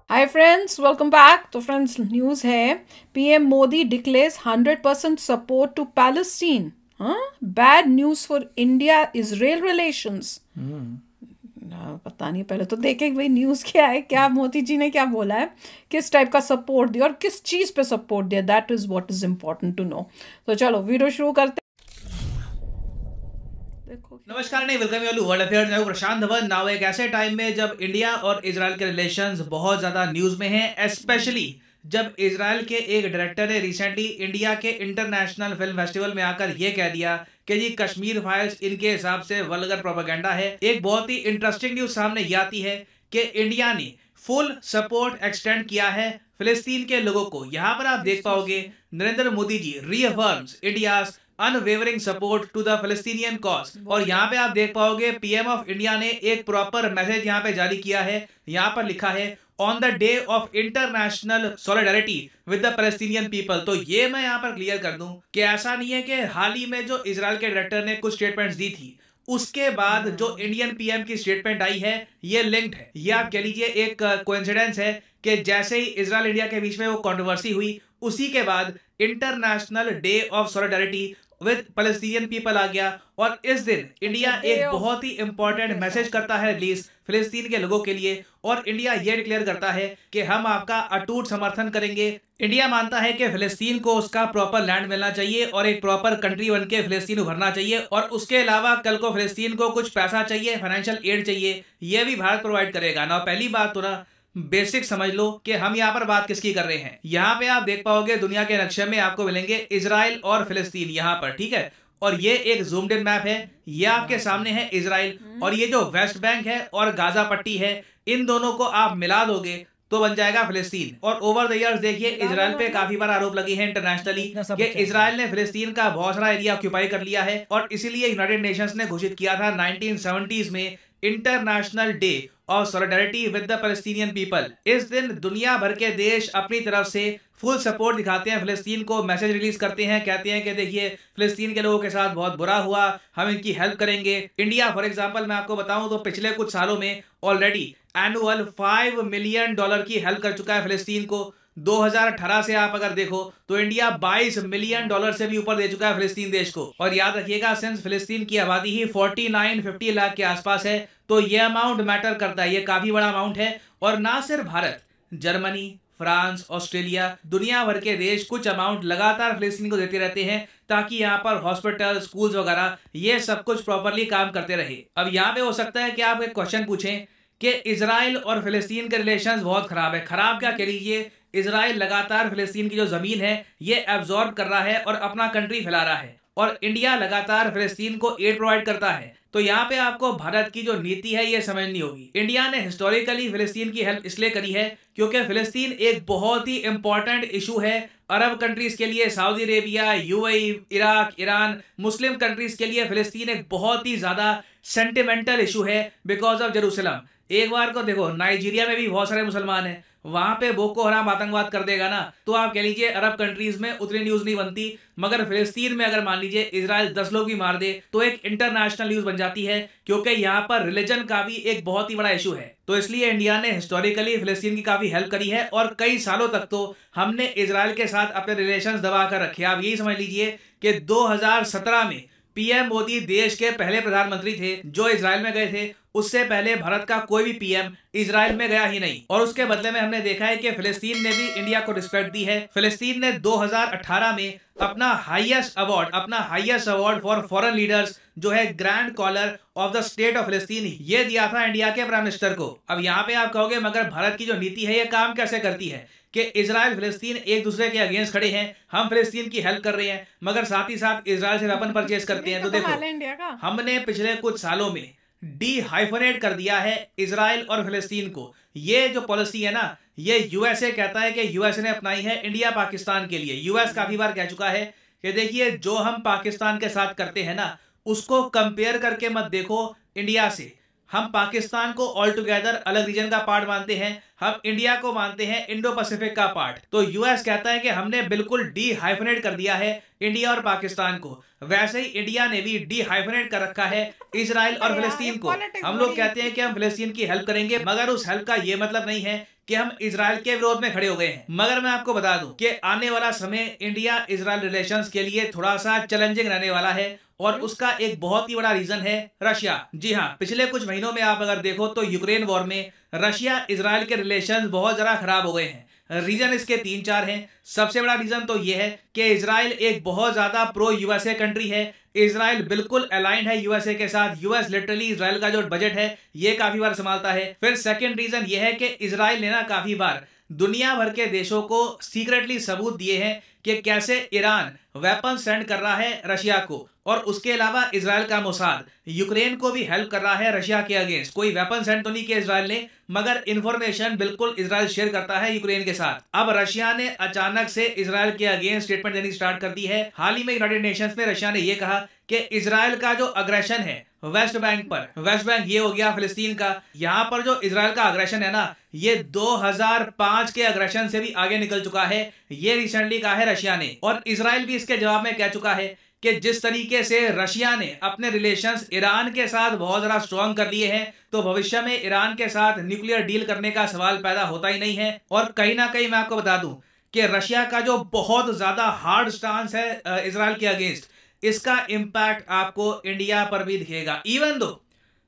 हाय friends, welcome back. तो friends, news है, PM Modi declares 100% support to Palestine. हाँ, bad news for India Israel relations. पता नहीं, पहले तो देखें भाई न्यूज़ क्या है, क्या मोदी जी ने क्या बोला है, किस टाइप का सपोर्ट दिया और किस चीज़ पे सपोर्ट दिया। That is what is important to know. तो चलो वीडियो शुरू करते। नमस्कार, नहीं वेलकम यू वर्ल्ड अफेयर्स। मैं प्रशांत धवन। नाउ एक ऐसे टाइम में जब इंडिया और इजराइल के रिलेशंस बहुत ज्यादा न्यूज में हैं, स्पेशली जब इजराइल के एक डायरेक्टर ने रिसेंटली इंडिया के इंटरनेशनल फिल्म फेस्टिवल में आकर यह कह दिया कि जी कश्मीर फाइल्स इनके हिसाब से वल्गर प्रोपेगेंडा है। एक बहुत ही इंटरेस्टिंग न्यूज सामने ये आती है कि इंडिया ने फुल सपोर्ट एक्सटेंड किया है फिलिस्तीन के लोगों को। यहाँ पर आप देख पाओगे Narendra Modi ji reaffirms India's unwavering support to the Palestinian cause. और यहाँ पे आप देख पाओगे पीएम ऑफ इंडिया ने एक प्रॉपर मैसेज यहाँ पे जारी किया है। यहाँ पर लिखा है on the day of international solidarity with the Palestinian people. तो ये मैं यहाँ पर क्लियर कर दूं कि ऐसा नहीं है कि हाल ही में जो इजराइल के डायरेक्टर ने कुछ स्टेटमेंट्स दी थी उसके बाद जो इंडियन पीएम की स्टेटमेंट आई है ये लिंक्ड है। ये आप कह लीजिए एक कोइंसिडेंस है कि जैसे ही इजराइल इंडिया के बीच में वो कंट्रोवर्सी हुई उसी के बाद international day of solidarity with Palestinian people आ गया। और इस दिन इंडिया एक बहुत ही इंपॉर्टेंट मैसेज करता है रिलीज फिलिस्तीन के लोगों के लिए। और इंडिया ये डिक्लेयर करता है कि हम आपका अटूट समर्थन करेंगे। इंडिया मानता है कि फिलिस्तीन को उसका प्रॉपर लैंड मिलना चाहिए और एक प्रॉपर कंट्री बन के फिलिस्तीन उभरना चाहिए। और उसके अलावा कल को फिलिस्तीन को कुछ पैसा चाहिए, फाइनेंशियल एड चाहिए, ये भी भारत प्रोवाइड करेगा ना। पहली बात तो ना बेसिक समझ लो कि हम यहाँ पर बात किसकी कर रहे हैं। यहाँ पे आप देख पाओगे दुनिया के नक्शे में आपको मिलेंगे इजराइल और फिलिस्तीन यहाँ पर, ठीक है। और ये एक जूम्ड इन मैप है, ये आपके सामने है इजराइल और ये जो वेस्ट बैंक है और गाजा पट्टी है, इन दोनों को आप मिला दोगे तो बन जाएगा फिलिस्तीन। और ओवर द इयर्स देखिए इजराइल पे काफी बार आरोप लगे हैं इंटरनेशनली कि इजराइल ने फिलिस्तीन का बहुत सारा एरिया ऑक्यूपाई कर लिया है। और इसीलिए यूनाइटेड नेशंस ने घोषित किया था 1970s में international day of solidarity with the Palestinian people. इस दिन दुनिया भर के देश अपनी तरफ से फुल सपोर्ट दिखाते हैं फिलिस्तीन को, मैसेज रिलीज करते हैं, कहते हैं कि देखिए फिलिस्तीन के लोगों के साथ बहुत बुरा हुआ, हम इनकी हेल्प करेंगे। इंडिया फॉर एग्जांपल मैं आपको बताऊं तो पिछले कुछ सालों में ऑलरेडी एनुअल $5 मिलियन की हेल्प कर चुका है फिलिस्तीन को। 2018 से आप अगर देखो तो इंडिया $22 मिलियन से भी ऊपर दे चुका है फिलिस्तीन देश को। और याद रखिएगा सिंस फिलिस्तीन की आबादी ही 49-50 लाख के आसपास है तो ये अमाउंट मैटर करता है, ये काफी बड़ा अमाउंट है। और ना सिर्फ भारत, जर्मनी, फ्रांस, ऑस्ट्रेलिया, दुनिया भर के देश कुछ अमाउंट लगातार फिलिस्तीन को देते रहते हैं ताकि यहाँ पर हॉस्पिटल, स्कूल्स वगैरह ये सब कुछ प्रॉपरली काम करते रहे। अब यहाँ पे हो सकता है कि आप एक क्वेश्चन पूछें कि इजराइल और फिलिस्तीन के रिलेशंस बहुत खराब है। खराब क्या कह लीजिए, इजराइल लगातार फिलिस्तीन की जो जमीन है ये एब्जॉर्ब कर रहा है और अपना कंट्री फैला रहा है और इंडिया लगातार फिलिस्तीन को एड प्रोवाइड करता है। तो यहाँ पे आपको भारत की जो नीति है ये समझनी होगी। इंडिया ने हिस्टोरिकली फिलिस्तीन की हेल्प इसलिए करी है क्योंकि फिलिस्तीन एक बहुत ही इंपॉर्टेंट इशू है अरब कंट्रीज के लिए। Saudi Arabia, UAE, Iraq, Iran, Muslim countries के लिए फिलिस्तीन एक बहुत ही ज्यादा सेंटिमेंटल इशू है बिकॉज ऑफ जेरूसलम। एक बार को देखो नाइजीरिया में भी बहुत सारे मुसलमान हैं, वहां पे बोको हराम आतंकवाद कर देगा ना तो आप कह लीजिए अरब कंट्रीज में उतनी न्यूज नहीं बनती, मगर फिलिस्तीन में अगर मान लीजिए इजराइल 10 लोग भी मार दे तो एक इंटरनेशनल न्यूज बन जाती है क्योंकि यहाँ पर रिलीजन का भी एक बहुत ही बड़ा इशू है। तो इसलिए इंडिया ने हिस्टोरिकली फिलिस्तीन की काफी हेल्प करी है और कई सालों तक तो हमने इजराइल के साथ अपने रिलेशन दबा कर रखे। आप यही समझ लीजिए कि 2017 में पीएम मोदी देश के पहले प्रधानमंत्री थे जो इजराइल में गए थे। उससे पहले भारत का कोई भी पीएम इजराइल में गया ही नहीं और उसके बदले में हमने देखा है कि फिलिस्तीन ने भी इंडिया को रिस्पेक्ट दी है। फिलिस्तीन ने 2018 में अपना highest award for foreign leaders जो है grand collar of the state of Palestine ये दिया था इंडिया के प्राइम मिनिस्टर को। अब यहाँ पे आप कहोगे मगर भारत की जो नीति है ये काम कैसे करती है कि इजराइल फिलिस्तीन एक दूसरे के अगेंस्ट खड़े हैं, हम फिलिस्तीन की हेल्प कर रहे हैं मगर साथ ही साथ इजराइल से वेपन परचेज करते हैं। तो देखो हमने पिछले कुछ सालों में हाइफनेट कर दिया है इजराइल और फिलिस्तीन को। ये जो पॉलिसी है ना ये यूएसए कहता है कि यूएसए ने अपनाई है इंडिया पाकिस्तान के लिए। यूएस काफी बार कह चुका है कि देखिए जो हम पाकिस्तान के साथ करते हैं ना उसको कंपेयर करके मत देखो इंडिया से। हम पाकिस्तान को ऑल टुगेदर अलग रीजन का पार्ट मानते हैं, हम इंडिया को मानते हैं इंडो पैसिफिक का पार्ट। तो यूएस कहता है कि हमने बिल्कुल डी हाइफनेट कर दिया है इंडिया और पाकिस्तान को। वैसे ही इंडिया ने भी डी हाइफनेट कर रखा है इजराइल और फिलिस्तीन को। हम लोग कहते हैं कि हम फिलिस्तीन की हेल्प करेंगे, मगर उस हेल्प का ये मतलब नहीं है कि हम इजराइल के विरोध में खड़े हो गए हैं। मगर मैं आपको बता दूं कि आने वाला समय इंडिया इजराइल रिलेशंस के लिए थोड़ा सा चैलेंजिंग रहने वाला है, और उसका एक बहुत ही बड़ा रीजन है रशिया। जी हाँ, पिछले कुछ महीनों में आप अगर देखो तो यूक्रेन वॉर में रशिया इजराइल के रिलेशंस बहुत जरा खराब हो गए हैं। रीजन इसके 3-4 हैं। सबसे बड़ा रीजन तो यह है कि इजराइल एक बहुत ज्यादा प्रो यूएसए कंट्री है। इजराइल बिल्कुल अलाइंड है यूएसए के साथ। यूएस लिटरली इजराइल का जो बजट है ये काफी बार संभालता है। फिर सेकंड रीजन ये है कि इजराइल ने ना काफी बार दुनिया भर के देशों को सीक्रेटली सबूत दिए हैं कि कैसे ईरान वेपन सेंड कर रहा है रशिया को, और उसके अलावा इजराइल का मोसाद यूक्रेन को भी हेल्प कर रहा है रशिया के अगेंस्ट। कोई वेपन सेंड तो नहीं किया इजराइल ने, मगर इंफॉर्मेशन बिल्कुल इजराइल शेयर करता है यूक्रेन के साथ। अब रशिया ने अचानक से इजराइल के अगेंस्ट स्टेटमेंट देनी स्टार्ट कर दी है। हाल ही में यूनाइटेड नेशंस में रशिया ने यह कहा कि इजराइल का जो अग्रेशन है वेस्ट बैंक पर, वेस्ट बैंक ये हो गया फिलिस्तीन का, यहाँ पर जो इजराइल का अग्रेशन है ना, ये 2005 के अग्रेशन से भी आगे निकल चुका है। ये रिसेंटली कहा है रशिया ने, और इजराइल भी इसके जवाब में कह चुका है कि जिस तरीके से रशिया ने अपने रिलेशंस ईरान के साथ बहुत ज्यादा स्ट्रॉन्ग कर लिए हैं, तो भविष्य में ईरान के साथ न्यूक्लियर डील करने का सवाल पैदा होता ही नहीं है। और कहीं ना कहीं मैं आपको बता दूं कि रशिया का जो बहुत ज्यादा हार्ड स्टांस है इजराइल के अगेंस्ट, इसका इम्पैक्ट आपको इंडिया पर भी दिखेगा। इवन दो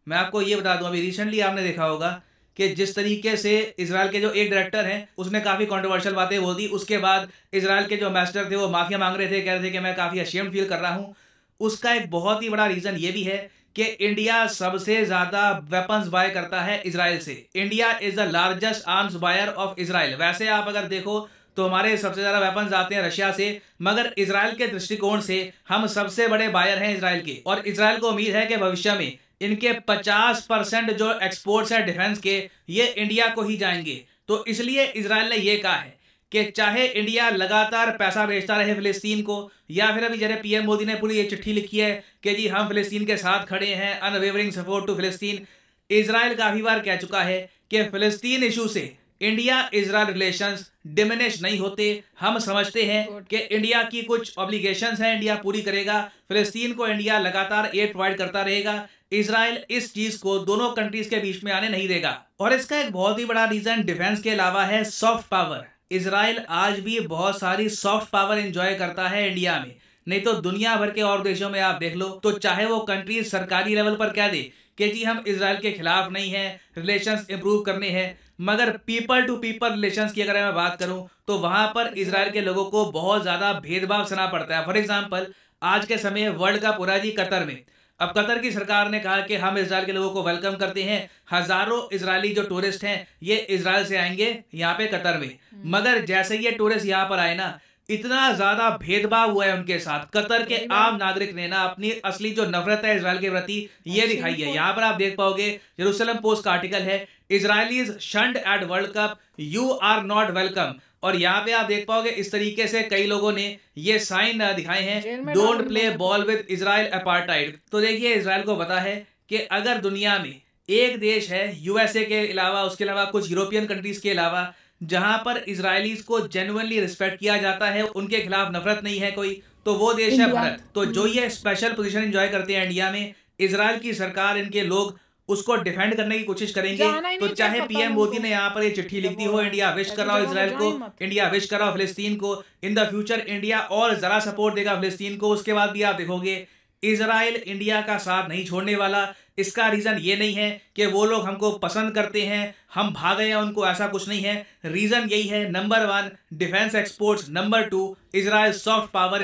मैं आपको ये बता दूं, अभी रिसेंटली आपने देखा होगा कि जिस तरीके से इजराइल के जो एक डायरेक्टर हैं उसने काफ़ी कंट्रोवर्शियल बातें बोल दी। उसके बाद इजराइल के जो एम्बेसडर थे वो माफिया मांग रहे थे, कह रहे थे कि मैं काफ़ी अशेम्ड फील कर रहा हूँ। उसका एक बहुत ही बड़ा रीज़न ये भी है कि इंडिया सबसे ज़्यादा वेपन्स बाय करता है इजराइल से। India is the largest arms buyer of Israel. वैसे आप अगर देखो तो हमारे सबसे ज़्यादा वेपन्स आते हैं रशिया से, मगर इजराइल के दृष्टिकोण से हम सबसे बड़े बायर हैं इजराइल के। और इजराइल को उम्मीद है कि भविष्य में इनके 50% जो एक्सपोर्ट्स हैं डिफेंस के, ये इंडिया को ही जाएंगे। तो इसलिए इजराइल ने ये कहा है कि चाहे इंडिया लगातार पैसा भेजता रहे फिलिस्तीन को, या फिर अभी जैसे पीएम मोदी ने पूरी ये चिट्ठी लिखी है कि जी हम फिलिस्तीन के साथ खड़े हैं, अनवेवरिंग सपोर्ट टू फिलिस्तीन। इजराइल काफी बार कह चुका है कि फिलिस्तीन इशू से इंडिया इजराइल रिलेशंस डिमिनिश नहीं होते। हम समझते हैं कि इंडिया की कुछ ऑब्लिगेशंस हैं, इंडिया पूरी करेगा। फिलिस्तीन को इंडिया लगातार एड प्रोवाइड करता रहेगा। इजराइल इस चीज को दोनों कंट्रीज के बीच में आने नहीं देगा। और इसका एक बहुत ही बड़ा रीजन डिफेंस के अलावा है सॉफ्ट पावर। इजराइल आज भी बहुत सारी सॉफ्ट पावर एंजॉय करता है इंडिया में, नहीं तो दुनिया भर के और देशों में आप देख लो तो चाहे वो कंट्रीज सरकारी लेवल पर कह दे कि जी हम इजराइल के खिलाफ नहीं हैं, रिलेशंस इंप्रूव करने हैं, मगर पीपल टू पीपल रिलेशंस की अगर मैं बात करूं तो वहां पर इजराइल के लोगों को बहुत ज्यादा भेदभाव सहना पड़ता है। फॉर एग्जांपल आज के समय वर्ल्ड कप हो रहा है जी कतर में। अब कतर की सरकार ने कहा कि हम इजराइल के लोगों को वेलकम करते हैं, हजारों इजरायली जो टूरिस्ट हैं ये इजराइल से आएंगे यहाँ पे कतर में। मगर जैसे ये टूरिस्ट यहाँ पर आए ना, इतना ज्यादा भेदभाव हुआ है उनके साथ। कतर के आम नागरिक ने ना अपनी असली जो नफरत है इजराइल के प्रति ये दिखाई है। यहाँ पर आप देख पाओगे जेरूसलम पोस्ट का आर्टिकल है, Israelis shunned at World Cup, you are not welcome. और यहाँ पे आप देख पाओगे इस तरीके से कई लोगों ने ये साइन दिखाए हैं, don't play ball with Israel apartheid. तो देखिए इजराइल को पता है कि अगर दुनिया में एक देश है यूएसए के अलावा, उसके अलावा कुछ यूरोपियन कंट्रीज के अलावा, जहां पर इजरायलीज को जेन्युइनली रिस्पेक्ट किया जाता है, उनके खिलाफ नफरत नहीं है कोई, तो वो देश है भारत। तो जो ये स्पेशल पोजीशन एंजॉय करते हैं इंडिया में, इजराइल की सरकार, इनके लोग उसको डिफेंड करने की कोशिश करेंगे। तो चाहे पीएम मोदी ने यहाँ पर ये चिट्ठी लिख दी हो, इंडिया विश कर रहा हो इजराइल को, इंडिया विश कर रहा हो फिलिस्तीन को, इन द फ्यूचर इंडिया और जरा सपोर्ट देगा फिलिस्तीन को, उसके बाद भी आप देखोगे इजराइल इंडिया का साथ नहीं छोड़ने वाला। इसका रीजन ये नहीं है कि वो लोग हमको पसंद करते हैं, हम भाग गए हैं उनको, ऐसा कुछ नहीं है। रीजन यही है, number 1 defence exports, number 2 Israel soft power.